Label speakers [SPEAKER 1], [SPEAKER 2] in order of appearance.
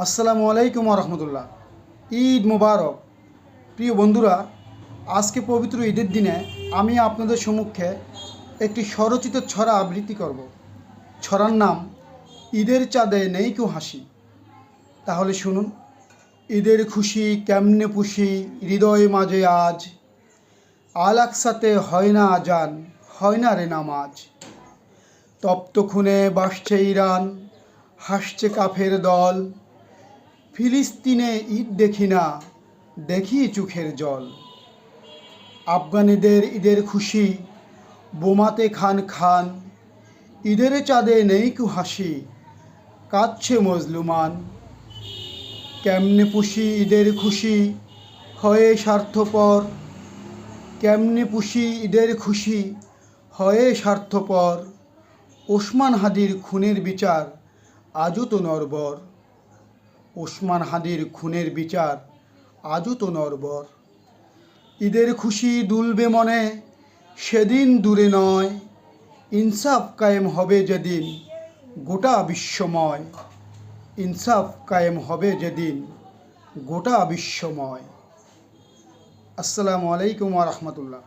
[SPEAKER 1] আসসালামু আলাইকুম রহমতুল্লাহ। ঈদ মুবারক। প্রিয় বন্ধুরা, আজকে পবিত্র ঈদের দিনে আমি আপনাদের সম্মুখে একটি স্বরচিত ছড়া আবৃত্তি করব। ছড়ার নাম ঈদের চাঁদে নেই কেউ হাসি। তাহলে শুনুন। ঈদের খুশি কেমনে পুষি হৃদয় মাঝে আজ, আল আকসাতে হয় না আজান, হয় না রে নামাজ। তপ্ত খুনে বাসছে ইরান, হাসছে কাফের দল, ফিলিস্তিনে ঈদ দেখি না, দেখি চোখের জল। আফগানিদের ঈদের খুশি, বোমাতে খান খান, ঈদের চাঁদে নেই কু হাসি, কাঁদছে মজলুমান। কেমনে পুষি ঈদের খুশি হয়ে স্বার্থপর, কেমনে পুষি ঈদের খুশি হয়ে স্বার্থপর। ওসমান হাদির খুনের বিচার আজও তো নরবর, ওসমান হাদির খুনের বিচার আজও তো নরবর। ঈদের খুশি দুলবে মনে, সেদিন দূরে নয়, ইনসাফ কায়েম হবে যেদিন গোটা বিশ্বময়। ইনসাফ কায়েম হবে যেদিন গোটা বিশ্বময়। আসসালামু আলাইকুম ওয়া রাহমাতুল্লাহ।